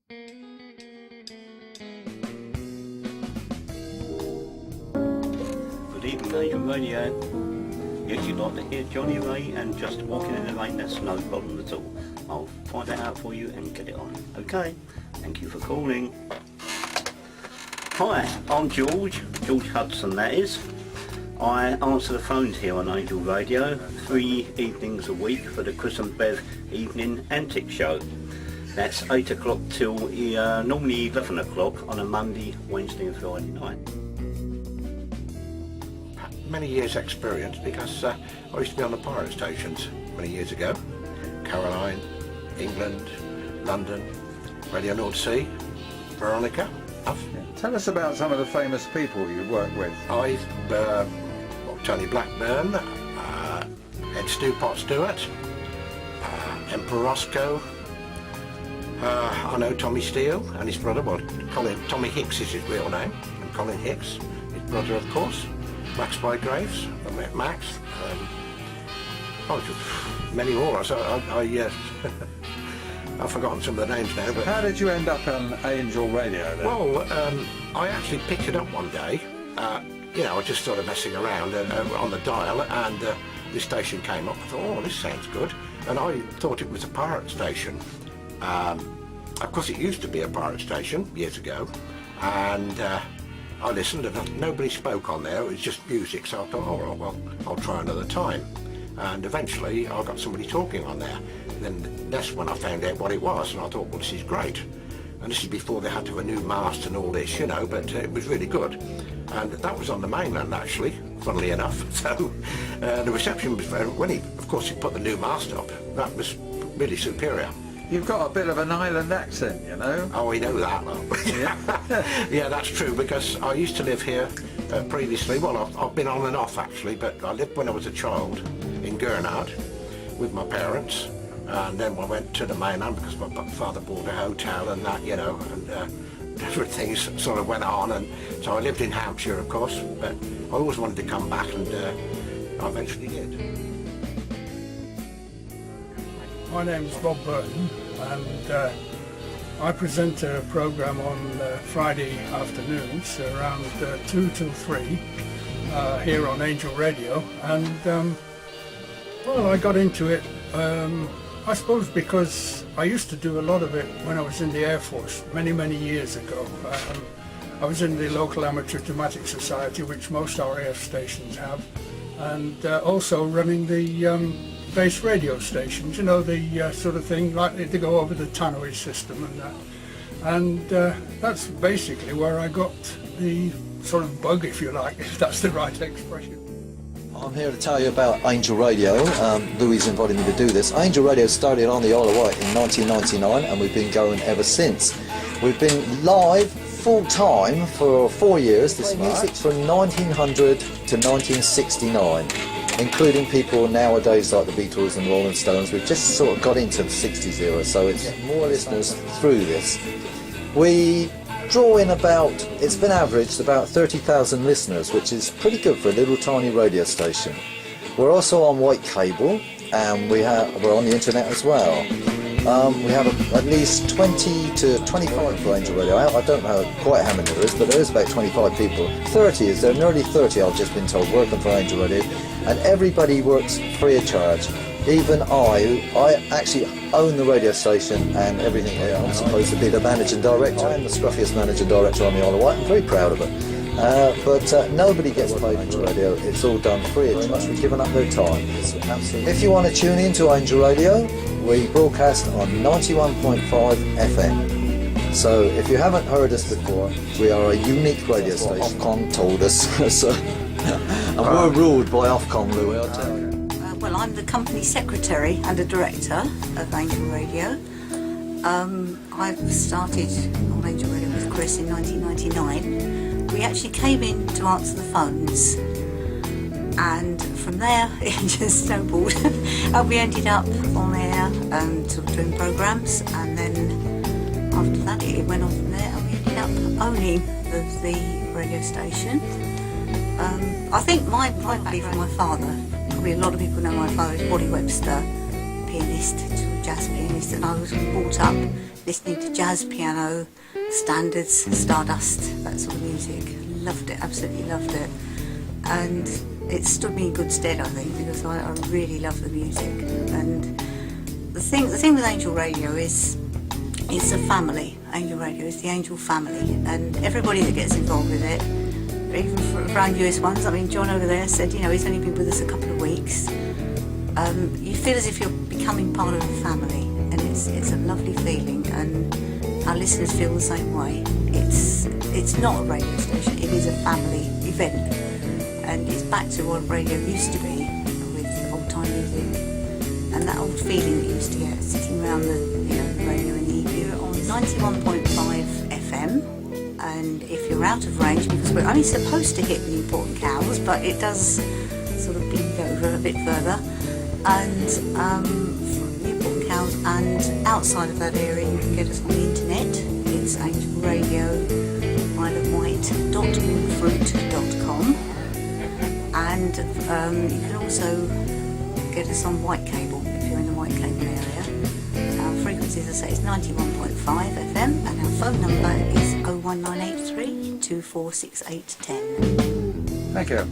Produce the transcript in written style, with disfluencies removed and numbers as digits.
Good evening, Angel Radio. Yes, you'd like to hear Johnny Ray and Just Walking in the Rain, that's no problem at all. I'll find that out for you and get it on. Okay, thank you for calling. Hi, I'm George Hudson that is. I answer the phones here on Angel Radio 3 evenings a week for the Chris and Bev Evening Antics Show. That's 8 o'clock till normally 11 o'clock on a Monday, Wednesday and Friday night. Many years experience because I used to be on the pirate stations many years ago. Caroline, England, London, Radio North Sea, Veronica. Tell us about some of the famous people you work with. Tony Blackburn, Ed Stewart Stewart, Emperor Roscoe. I know Tommy Steele and his brother, Tommy Hicks is his real name, and Colin Hicks, his brother of course. Max Bygraves, I met Max. Many more. So I've forgotten some of the names now. But how did you end up on Angel Radio then? Well, I actually picked it up one day. I was just sort of messing around on the dial, and this station came up. I thought, oh, this sounds good, and I thought it was a pirate station. Of course, it used to be a pirate station years ago, and I listened and nobody spoke on there, it was just music, so I thought, oh well, I'll try another time. And eventually I got somebody talking on there. Then that's when I found out what it was, and I thought, well, this is great. And this is before they had to have a new mast and all this, but it was really good. And that was on the mainland actually, funnily enough. So the reception was when he put the new mast up, that was really superior. You've got a bit of an island accent, you know. Oh, we know that, though. Yeah, that's true, because I used to live here previously. Well, I've been on and off, actually, but I lived when I was a child in Gurnard with my parents, and then I went to the mainland because my father bought a hotel and that, and different things sort of went on, and so I lived in Hampshire, of course, but I always wanted to come back, and I eventually did. My name's Bob Burton, and I present a programme on Friday afternoons around 2 till 3 here on Angel Radio, and well, I got into it I suppose because I used to do a lot of it when I was in the Air Force many years ago. I was in the local amateur dramatic society, which most RAF stations have, and also running the base radio stations, the sort of thing likely to go over the tannoy system and that. And that's basically where I got the sort of bug, if you like, if that's the right expression. I'm here to tell you about Angel Radio. Louis invited me to do this. Angel Radio started on the Isle of Wight in 1999, and we've been going ever since. We've been live full-time for 4 years. This music from 1900 to 1969. Including people nowadays like the Beatles and Rolling Stones. We've just sort of got into the 60s era, so it's more listeners through this. We draw in it's been averaged about 30,000 listeners, which is pretty good for a little tiny radio station. We're also on Wight cable, and we're on the internet as well. We have at least 20 to 25 for Angel Radio. I don't know quite how many there is, but there is about 25 people. 30 is there, nearly 30 I've just been told, working for Angel Radio, and everybody works free of charge. Even I actually own the radio station and everything here. I'm supposed to be the managing director. I'm the scruffiest managing director on the Isle of Wight. I'm very proud of it. But nobody gets paid for radio. It's all done free of charge. We've given up their time. If you want to tune in to Angel Radio, we broadcast on 91.5 FM. So if you haven't heard us before, we are a unique radio station. Ofcom told us. So, and we're ruled by Ofcom, Louis, I'll tell you. Well, I'm the company secretary and a director of Angel Radio. I started on Angel Radio with Chris in 1999. We actually came in to answer the phones, and from there it just snowballed. And we ended up on air and sort of doing programmes, and then after that it went on from there, and we ended up owning the radio station. I think my probably from my father. Probably a lot of people know my father is Waddy Webster, pianist, jazz pianist, and I was brought up listening to jazz, piano, standards, Stardust, that sort of music. Loved it, absolutely loved it. And it stood me in good stead, I think, because I really love the music. And the thing with Angel Radio is it's a family. Angel Radio is the Angel family, and everybody that gets involved with it, even for our newest ones. I mean, John over there said, you know, he's only been with us a couple of weeks. You feel as if you're becoming part of a family, and it's a lovely feeling, and our listeners feel the same way. It's not a radio station, it is a family event, and it's back to what radio used to be with old time music, and that old feeling that you used to get sitting around the radio in the evening. You're on 91.5 FM, and if you're out of range, because we're only supposed to hit Newport and Cowes, but it does sort of bleed over a bit further, and from Newport and Cowes and outside of that area, you can get us on the internet. It's Angel Radio, isleofwight.fruit.com, and you can also get us on Wight cable if you're in the Wight cable area. Our frequency, as I say, is 91.5 FM, and our phone number is 01983 246810. Thank you.